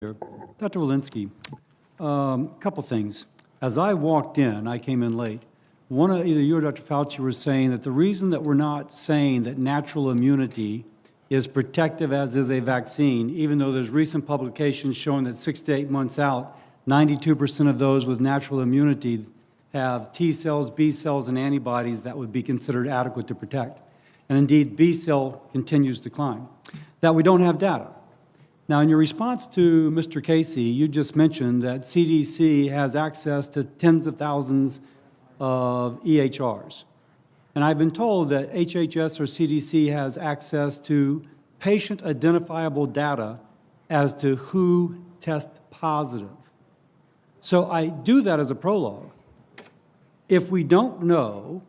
Dr. Walensky, a couple things. As I walked in, I came in late, either you or Dr. Fauci were saying that the reason that we're not saying that natural immunity is protective as is a vaccine, even though there's recent publications showing that 6 to 8 months out, 92% of those with natural immunity have T cells, B cells, and antibodies that would be considered adequate to protect. And indeed, B cell continues to climb. That we don't have data. Now, in your response to Mr. Casey, you just mentioned that CDC has access to tens of thousands of EHRs. And I've been told that HHS or CDC has access to patient-identifiable data as to who tests positive. So I do that as a prologue. If we don't know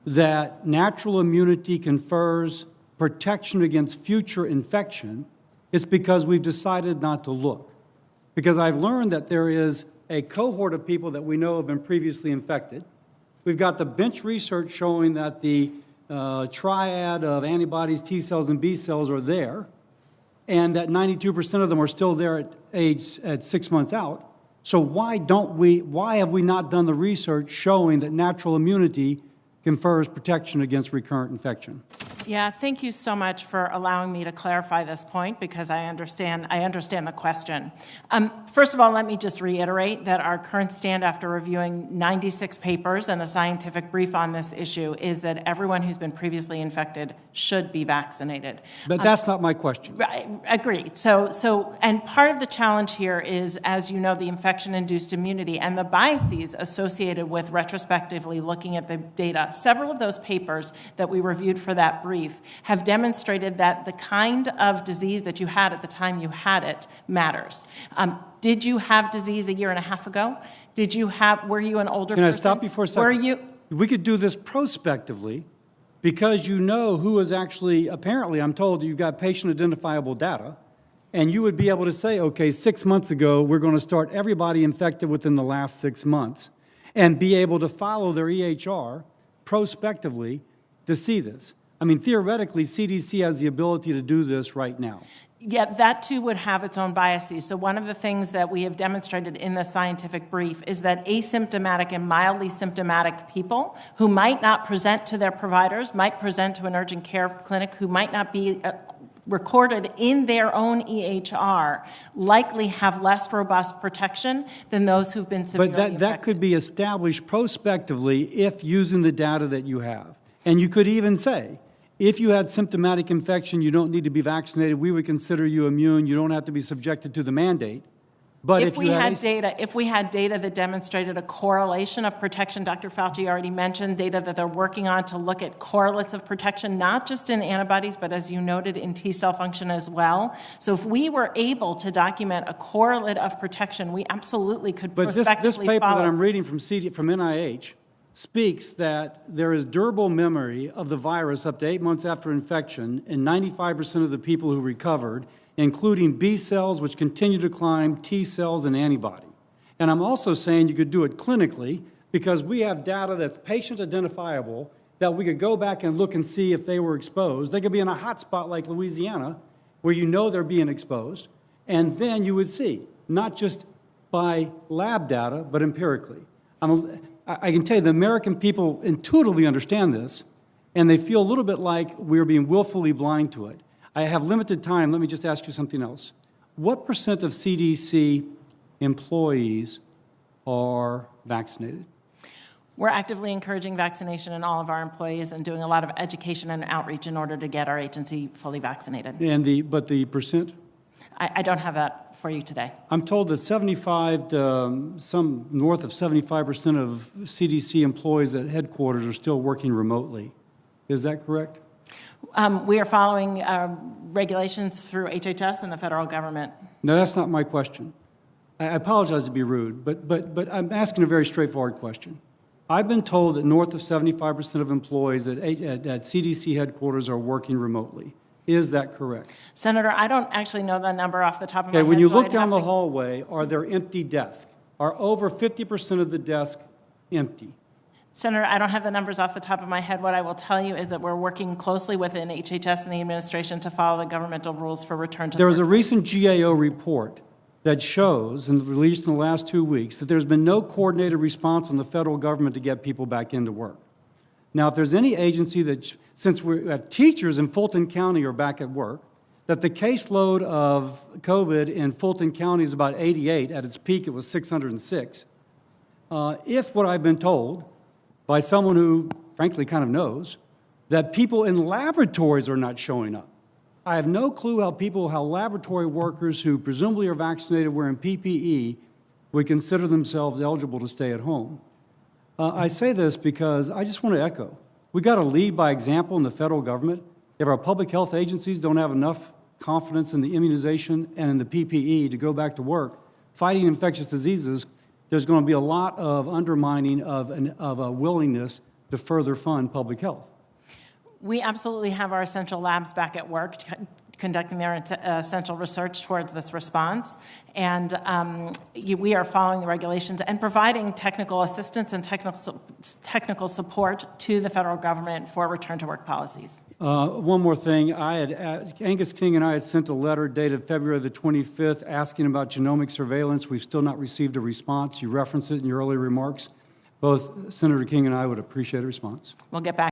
that natural immunity confers protection against future infection, it's because we've decided not to look. Because I've learned that there is a cohort of people that we know have been previously infected. We've got the bench research showing that the triad of antibodies, T cells, and B cells are there, and that 92% of them are still there at 6 months out. So why have we not done the research showing that natural immunity confers protection against recurrent infection? Yeah, thank you so much for allowing me to clarify this point, because I understand the question. First of all, let me just reiterate that our current stand after reviewing 96 papers and a scientific brief on this issue is that everyone who's been previously infected should be vaccinated. But that's not my question. Right, agreed. And part of the challenge here is, as you know, the infection-induced immunity and the biases associated with retrospectively looking at the data. Several of those papers that we reviewed for that brief have demonstrated that the kind of disease that you had at the time you had it matters. Did you have disease a year and a half ago? Were you an older person? Can I stop you for a second? We could do this prospectively, because you know who is actually, apparently I'm told you've got patient identifiable data, and you would be able to say, okay, 6 months ago, we're going to start everybody infected within the last 6 months, and be able to follow their EHR prospectively to see this. I mean, theoretically, CDC has the ability to do this right now. Yeah, that too would have its own biases. So one of the things that we have demonstrated in the scientific brief is that asymptomatic and mildly symptomatic people who might not present to their providers, might present to an urgent care clinic, who might not be recorded in their own EHR, likely have less robust protection than those who've been severely infected. But that could be established prospectively if using the data that you have. And you could even say, if you had symptomatic infection, you don't need to be vaccinated. We would consider you immune. You don't have to be subjected to the mandate. But if we had data that demonstrated a correlation of protection, Dr. Fauci already mentioned data that they're working on to look at correlates of protection, not just in antibodies, but as you noted, in T cell function as well. So if we were able to document a correlate of protection, we absolutely could prospectively follow. But this paper that I'm reading from NIH speaks that there is durable memory of the virus up to 8 months after infection in 95% of the people who recovered, including B cells, which continue to climb, T cells, and antibody. And I'm also saying you could do it clinically, because we have data that's patient identifiable that we could go back and look and see if they were exposed. They could be in a hot spot like Louisiana, where you know they're being exposed, and then you would see, not just by lab data, but empirically. I can tell you the American people intuitively understand this, and they feel a little bit like we're being willfully blind to it. I have limited time. Let me just ask you something else. What % of CDC employees are vaccinated? We're actively encouraging vaccination in all of our employees and doing a lot of education and outreach in order to get our agency fully vaccinated. But the percent? I don't have that for you today. I'm told that some north of 75% of CDC employees at headquarters are still working remotely. Is that correct? We are following regulations through HHS and the federal government. No, that's not my question. I apologize to be rude, but I'm asking a very straightforward question. I've been told that north of 75% of employees at CDC headquarters are working remotely. Is that correct? Senator, I don't actually know the number off the top of my head. When you look down the hallway, are there empty desks? Are over 50% of the desks empty? Senator, I don't have the numbers off the top of my head. What I will tell you is that we're working closely within HHS and the administration to follow the governmental rules for return to the workplace. There was a recent GAO report that shows, and released in the last 2 weeks, that there's been no coordinated response from the federal government to get people back into work. Now, if there's any agency that, since we have teachers in Fulton County are back at work, that the caseload of COVID in Fulton County is about 88. At its peak, it was 606. If what I've been told by someone who, frankly, kind of knows, that people in laboratories are not showing up. I have no clue how laboratory workers who presumably are vaccinated wearing PPE would consider themselves eligible to stay at home. I say this because I just want to echo. We got to lead by example in the federal government. If our public health agencies don't have enough confidence in the immunization and in the PPE to go back to work fighting infectious diseases, there's going to be a lot of undermining of a willingness to further fund public health. We absolutely have our essential labs back at work conducting their essential research towards this response. And we are following the regulations and providing technical assistance and technical support to the federal government for return to work policies. One more thing. Angus King and I had sent a letter dated February the 25th asking about genomic surveillance. We've still not received a response. You referenced it in your earlier remarks. Both Senator King and I would appreciate a response. We'll get back.